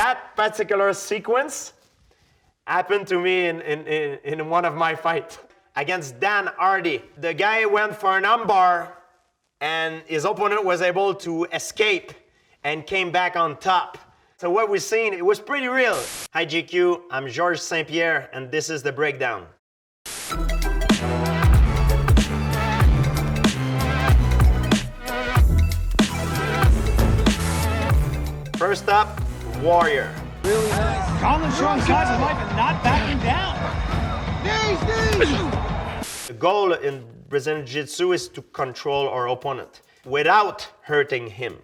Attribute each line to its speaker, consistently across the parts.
Speaker 1: that particular sequence happened to me in one of my fights against Dan Hardy. The guy went for an armbar and his opponent was able to escape and came back on top. So what we've seen, it was pretty real. Hi GQ, I'm Georges St-Pierre and this is The Breakdown. First up, Warrior.
Speaker 2: Really nice. Colin showing signs of life and not backing down.
Speaker 1: The goal in Brazilian Jiu Jitsu is to control our opponent without hurting him.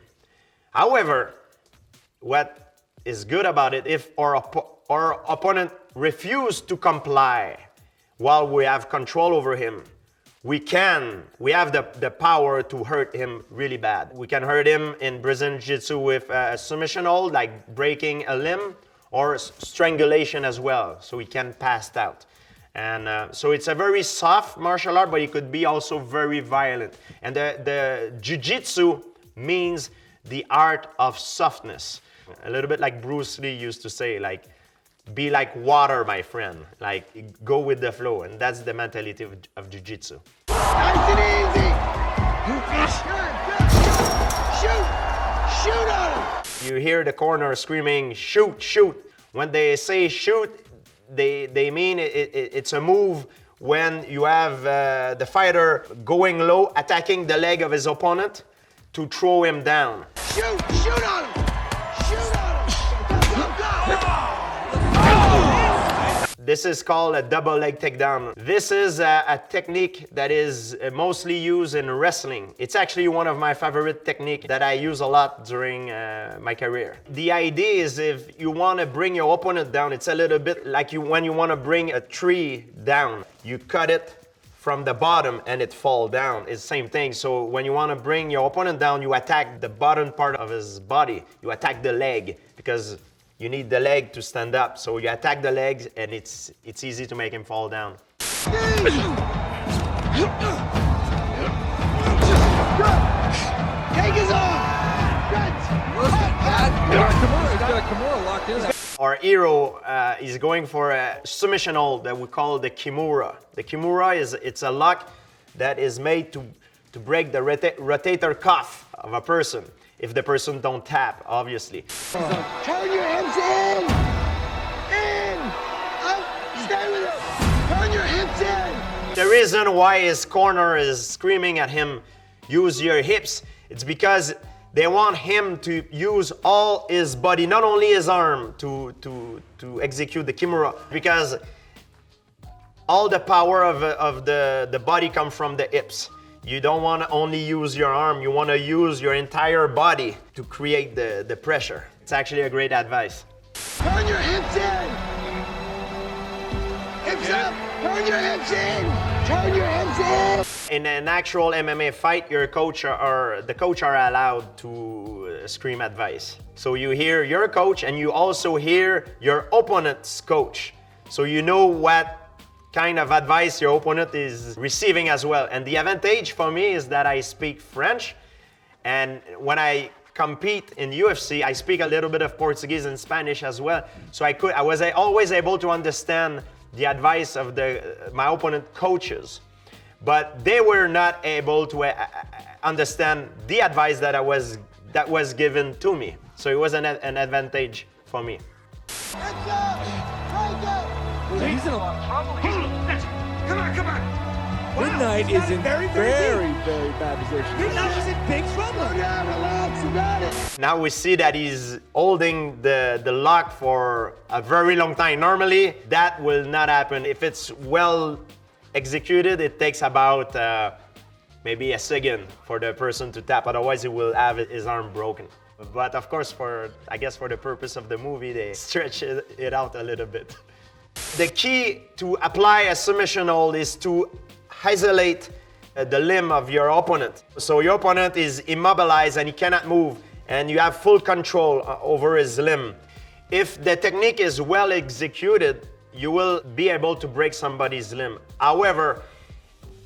Speaker 1: However, what is good about it, if our opponent refuses to comply while we have control over him, we have the power to hurt him really bad. We can hurt him in Brazilian Jiu-Jitsu with a submission hold, like breaking a limb, or strangulation as well, so he can pass out. And so it's a very soft martial art, but it could be also very violent. And the Jiu-Jitsu means the art of softness. A little bit like Bruce Lee used to say, like, be like water, my friend. Like, go with the flow. And that's the mentality of Jiu-Jitsu.
Speaker 3: Nice and easy. Shoot on him.
Speaker 1: You hear the corner screaming, shoot, shoot. When they say shoot, they mean it's a move when you have the fighter going low, attacking the leg of his opponent to throw him down.
Speaker 3: Shoot on him. Shoot on him. Go.
Speaker 1: This is called a double leg takedown. This is a technique that is mostly used in wrestling. It's actually one of my favorite techniques that I use a lot during my career. The idea is if you want to bring your opponent down, it's a little bit like when you want to bring a tree down. You cut it from the bottom and it falls down. It's the same thing. So when you want to bring your opponent down, you attack the bottom part of his body. You attack the leg because you need the leg to stand up. So you attack the legs and it's easy to make him fall down.
Speaker 3: Take his arm.
Speaker 2: Kimura locked in.
Speaker 1: Our hero is going for a submission hold that we call the Kimura. The Kimura it's a lock that is made to break the rotator cuff of a person. If the person don't tap, obviously.
Speaker 3: Turn your hips in. Out. Stay with it. Turn your hips in.
Speaker 1: The reason why his corner is screaming at him, use your hips, it's because they want him to use all his body, not only his arm, to execute the Kimura, because all the power of the body comes from the hips. You don't want to only use your arm, you want to use your entire body to create the pressure. It's actually a great advice.
Speaker 3: Turn your hips in. Hips up. Turn your hips in. Turn your hips in.
Speaker 1: In an actual MMA fight, the coach are allowed to scream advice. So you hear your coach and you also hear your opponent's coach. So you know what kind of advice your opponent is receiving as well. And the advantage for me is that I speak French, and when I compete in UFC, I speak a little bit of Portuguese and Spanish as well. So I was always able to understand the advice of my opponent coaches, but they were not able to understand the advice that was given to me. So it was an advantage for me.
Speaker 3: Heads up. Break it.
Speaker 2: He's in a lot of trouble.
Speaker 3: Come on.
Speaker 2: Midnight is in very bad position. Midnight is in big trouble.
Speaker 3: Slow down, relax, you got it.
Speaker 1: Now we see that he's holding the lock for a very long time. Normally, that will not happen. If it's well executed, it takes about maybe a second for the person to tap. Otherwise, he will have his arm broken. But of course, I guess for the purpose of the movie, they stretch it out a little bit. The key to apply a submission hold is to isolate the limb of your opponent. So your opponent is immobilized and he cannot move, and you have full control over his limb. If the technique is well executed, you will be able to break somebody's limb. However,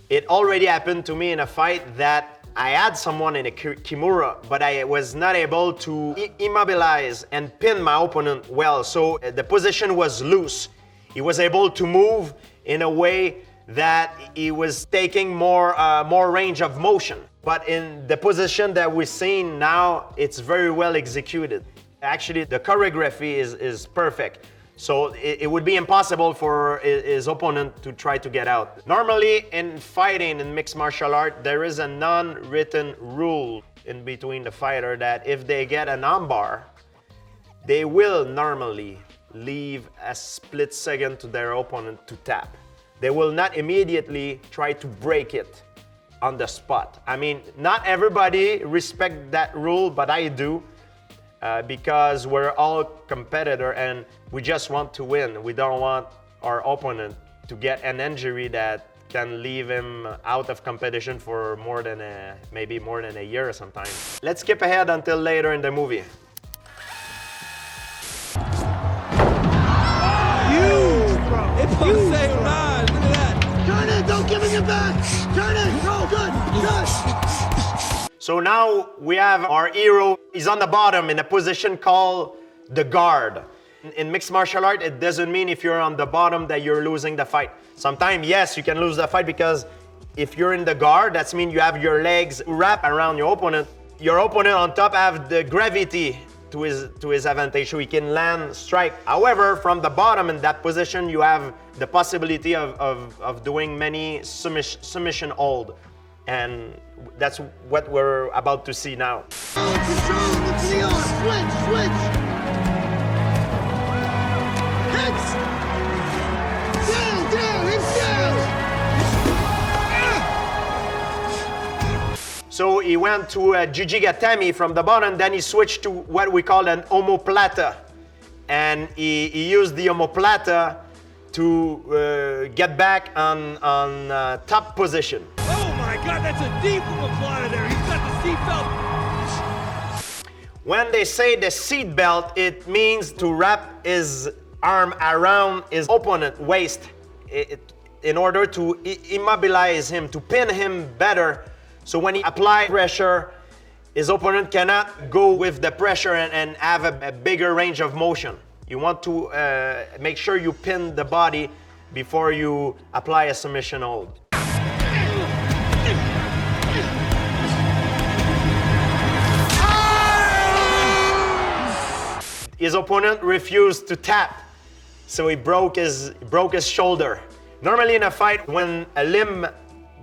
Speaker 1: it already happened to me in a fight that I had someone in a kimura, but I was not able to immobilize and pin my opponent well. So the position was loose. He was able to move in a way that he was taking more range of motion. But in the position that we're seeing now, it's very well executed. Actually, the choreography is perfect. So it would be impossible for his opponent to try to get out. Normally in fighting in mixed martial art, there is a non-written rule in between the fighter that if they get an armbar, they will normally leave a split second to their opponent to tap. They will not immediately try to break it on the spot. I mean, not everybody respect that rule, but I do. Because we're all competitor and we just want to win. We don't want our opponent to get an injury that can leave him out of competition for maybe more than a year sometimes. Let's skip ahead until later in the movie.
Speaker 2: Huge, bro. It's on the same line. Look at that.
Speaker 3: Turn it, don't give him your back. Turn it, go, good, good.
Speaker 1: So now we have our hero. He's on the bottom in a position called the guard. In mixed martial art, it doesn't mean if you're on the bottom that you're losing the fight. Sometimes, yes, you can lose the fight because if you're in the guard, that means you have your legs wrapped around your opponent. Your opponent on top have the gravity to his advantage, so he can land strike. However, from the bottom in that position, you have the possibility of doing many submission hold. And that's what we're about to see now.
Speaker 3: Control, look to the arm, switch. Hits. Down, it's down.
Speaker 1: So he went to a Jiu-Jitsu from the bottom, then he switched to what we call an omoplata. And he used the omoplata to get back on top position.
Speaker 2: Oh my God, that's a deep omoplata there. He's got the seatbelt.
Speaker 1: When they say the seat belt, it means to wrap his arm around his opponent's waist in order to immobilize him, to pin him better. So when he applies pressure, his opponent cannot go with the pressure and have a bigger range of motion. You want to make sure you pin the body before you apply a submission hold. His opponent refused to tap, so he broke his shoulder. Normally in a fight, when a limb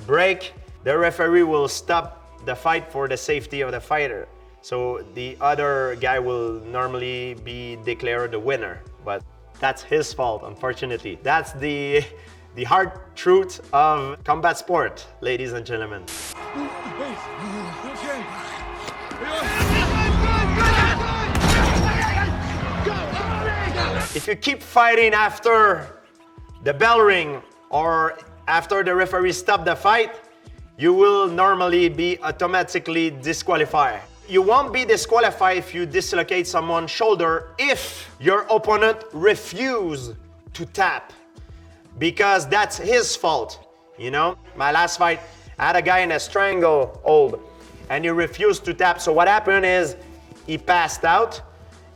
Speaker 1: breaks, the referee will stop the fight for the safety of the fighter. So the other guy will normally be declared the winner, but that's his fault, unfortunately. That's the hard truth of combat sport, ladies and gentlemen. If you keep fighting after the bell ring or after the referee stops the fight, you will normally be automatically disqualified. You won't be disqualified if you dislocate someone's shoulder if your opponent refuses to tap, because that's his fault. You know, my last fight, I had a guy in a strangle hold and he refused to tap. So what happened is he passed out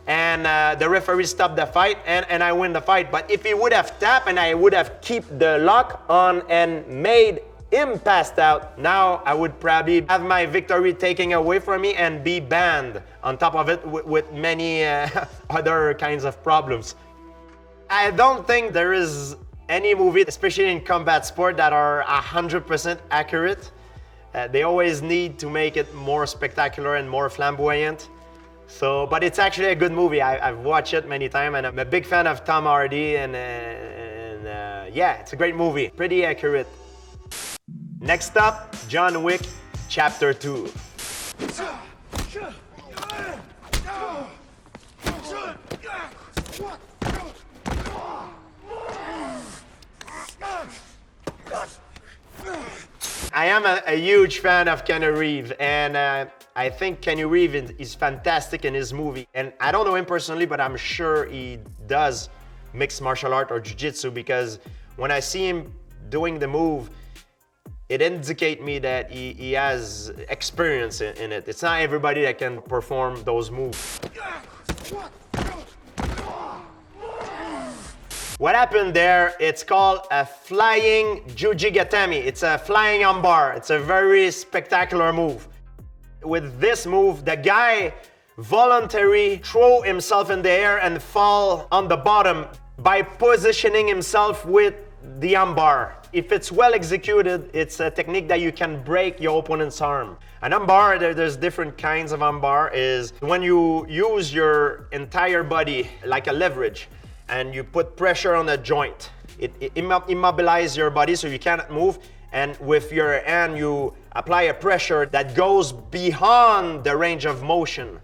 Speaker 1: and the referee stopped the fight and I win the fight. But if he would have tapped and I would have kept the lock on and made him passed out, now I would probably have my victory taken away from me and be banned on top of it with many other kinds of problems. I don't think there is any movie, especially in combat sport, that are 100% accurate. They always need to make it more spectacular and more flamboyant. So, but it's actually a good movie. I've watched it many times and I'm a big fan of Tom Hardy and yeah, it's a great movie. Pretty accurate. Next up, John Wick, Chapter 2. I am a huge fan of Keanu Reeves, and I think Keanu Reeves is fantastic in his movie. And I don't know him personally, but I'm sure he does mixed martial art or jiu-jitsu, because when I see him doing the move, it indicates me that he has experience in it. It's not everybody that can perform those moves. What happened there, it's called a flying jujigatami. It's a flying armbar. It's a very spectacular move. With this move, the guy voluntarily throw himself in the air and fall on the bottom by positioning himself with the armbar. If it's well executed, it's a technique that you can break your opponent's arm. An armbar, there's different kinds of armbar, is when you use your entire body like a leverage and you put pressure on a joint. It immobilizes your body so you cannot move, and with your hand you apply a pressure that goes beyond the range of motion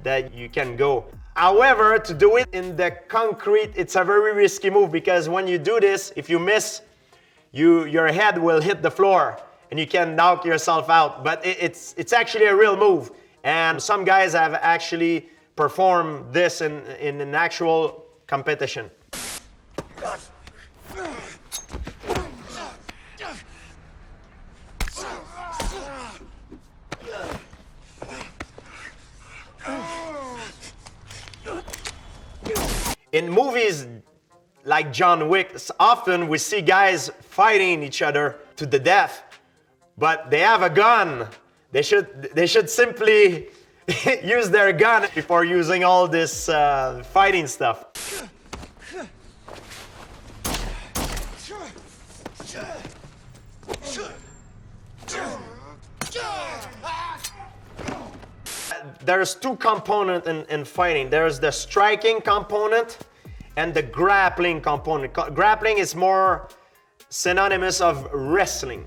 Speaker 1: that you can go. However, to do it in the concrete, it's a very risky move, because when you do this, if you miss, your head will hit the floor and you can knock yourself out. But it's actually a real move, and some guys have actually performed this in an actual competition. In movies like John Wick, often we see guys fighting each other to the death, but they have a gun. They should simply use their gun before using all this fighting stuff. There's two components in fighting. There's the striking component and the grappling component. Grappling is more synonymous of wrestling.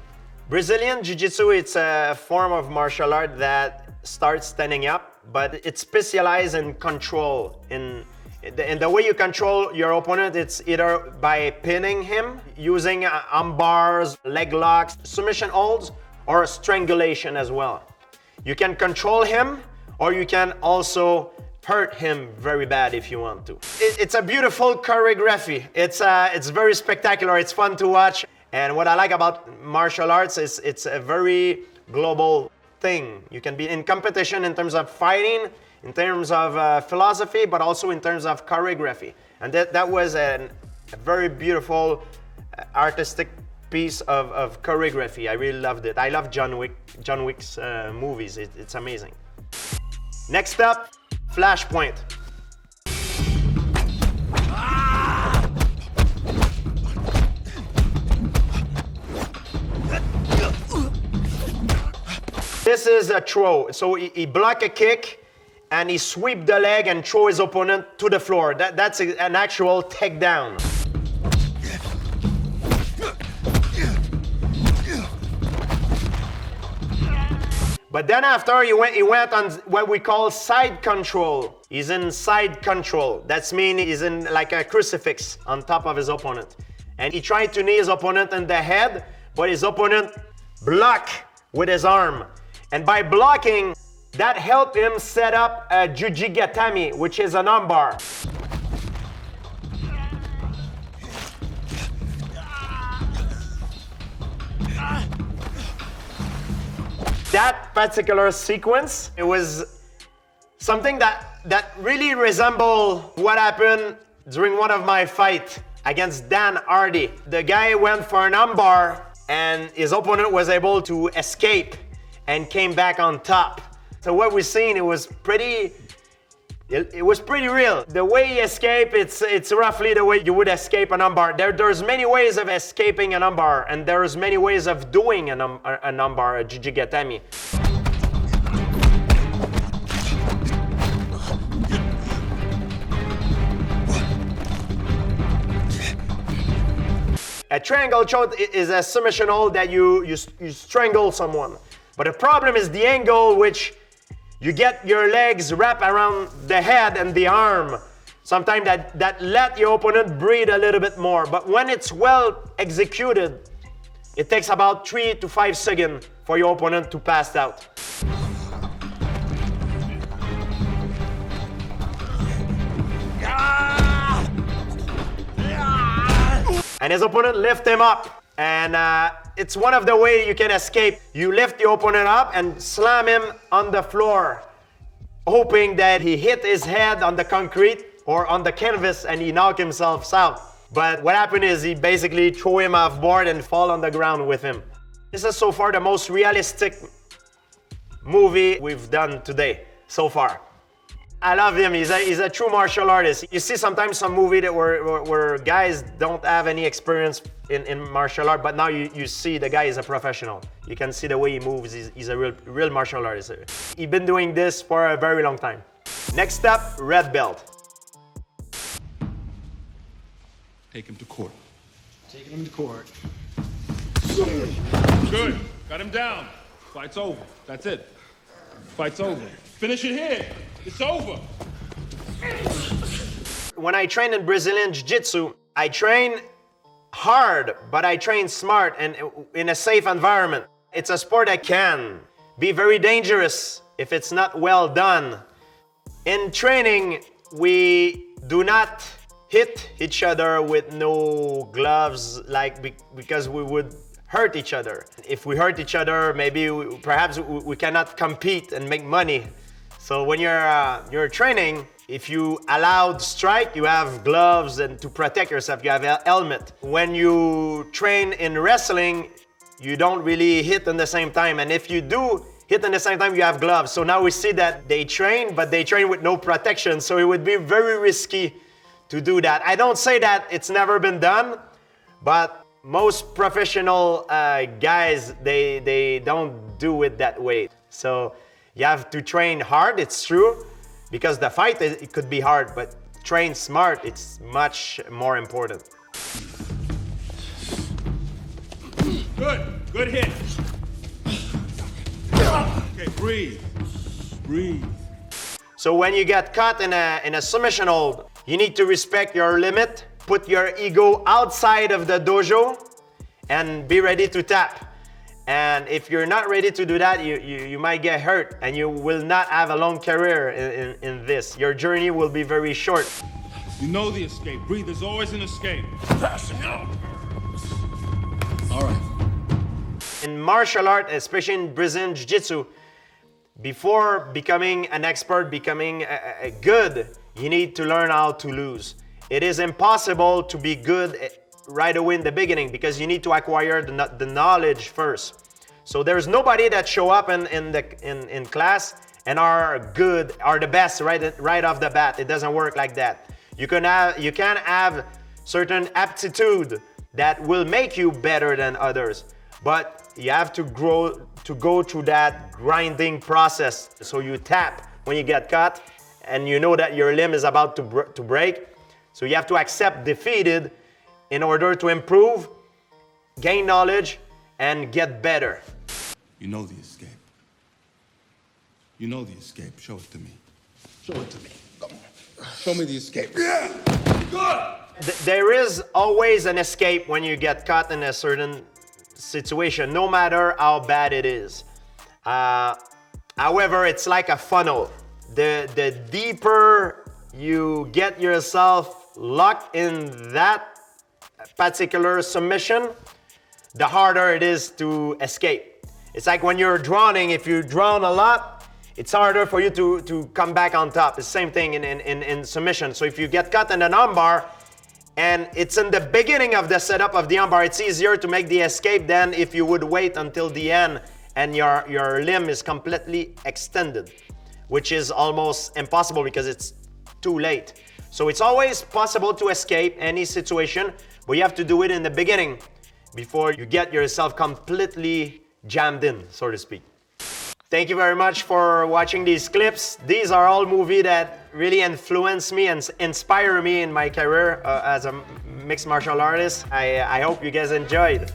Speaker 1: Brazilian Jiu Jitsu, it's a form of martial art that starts standing up, but it's specialized in control. In the way you control your opponent, it's either by pinning him, using arm bars, leg locks, submission holds, or strangulation as well. You can control him, or you can also hurt him very bad if you want to. It's a beautiful choreography. It's very spectacular. It's fun to watch. And what I like about martial arts is it's a very global thing. You can be in competition in terms of fighting, in terms of philosophy, but also in terms of choreography. And that was a very beautiful artistic piece of choreography. I really loved it. I love John Wick's movies. It's amazing. Next up, Flash Point. This is a throw. So he block a kick and he sweep the leg and throw his opponent to the floor. That's an actual takedown. But then after he went on what we call side control. He's in side control. That means he's in like a crucifix on top of his opponent. And he tried to knee his opponent in the head, but his opponent blocked with his arm. And by blocking, that helped him set up a jujigatami, which is an armbar. That particular sequence, it was something that really resembled what happened during one of my fights against Dan Hardy. The guy went for an armbar and his opponent was able to escape and came back on top. So what we've seen, it was pretty real. The way he escaped, it's roughly the way you would escape an armbar. There's many ways of escaping an armbar, and there's many ways of doing an armbar, a jujigatami. A triangle choke is a submission hold that you strangle someone. But the problem is the angle which you get your legs wrapped around the head and the arm. Sometimes that let your opponent breathe a little bit more. But when it's well executed, it takes about 3 to 5 seconds for your opponent to pass out. And his opponent lift him up. And It's one of the ways you can escape. You lift the opponent up and slam him on the floor, hoping that he hit his head on the concrete or on the canvas and he knock himself out. But what happened is he basically throw him off board and fall on the ground with him. This is so far the most realistic movie we've done today, so far. I love him, he's a true martial artist. You see sometimes some movie that where guys don't have any experience in martial art, but now you see the guy is a professional. You can see the way he moves, he's a real martial artist. He's been doing this for a very long time. Next up, red belt.
Speaker 2: Take him to court.
Speaker 3: Taking him to court.
Speaker 2: Good. Got him down. Fight's over. That's it. Fight's over. Finish it here. It's over.
Speaker 1: When I train in Brazilian Jiu Jitsu, I train hard, but I train smart and in a safe environment. It's a sport that can be very dangerous if it's not well done. In training, we do not hit each other with no gloves, because we would hurt each other. If we hurt each other, maybe perhaps we cannot compete and make money. So when you're training, if you allowed strike, you have gloves and to protect yourself, you have a helmet. When you train in wrestling, you don't really hit at the same time. And if you do hit at the same time, you have gloves. So now we see that they train, but they train with no protection. So it would be very risky to do that. I don't say that it's never been done, but most professional guys, they don't do it that way. So you have to train hard, it's true, because the fight, it could be hard, but train smart, it's much more important.
Speaker 2: Good hit. Okay, breathe. Breathe.
Speaker 1: So when you get caught in a submission hold, you need to respect your limit, put your ego outside of the dojo, and be ready to tap. And if you're not ready to do that, you might get hurt and you will not have a long career in this. Your journey will be very short.
Speaker 2: You know the escape. Breathe, there's always an escape. All right.
Speaker 1: In martial art, especially in Brazilian Jiu Jitsu, before becoming an expert, becoming a good, you need to learn how to lose. It is impossible to be good right away in the beginning because you need to acquire the knowledge first. So there's nobody that show up in class and are the best right off the bat. It doesn't work like that. You can have certain aptitude that will make you better than others, but you have to go through that grinding process. So you tap when you get caught and you know that your limb is about to break. So you have to accept defeated in order to improve, gain knowledge, and get better.
Speaker 2: You know the escape. You know the escape. Show it to me. Show it to me. Come on. Show me the escape. Yeah! Good!
Speaker 1: There is always an escape when you get caught in a certain situation, no matter how bad it is. However, it's like a funnel. The deeper you get yourself locked in that particular submission, the harder it is to escape. It's like when you're drowning, if you drown a lot, it's harder for you to come back on top. It's the same thing in submission. So if you get caught in an armbar, and it's in the beginning of the setup of the armbar, it's easier to make the escape than if you would wait until the end and your limb is completely extended, which is almost impossible because it's too late. So it's always possible to escape any situation, but you have to do it in the beginning before you get yourself completely jammed in, so to speak. Thank you very much for watching these clips. These are all movies that really influence me and inspire me in my career as a mixed martial artist. I hope you guys enjoyed.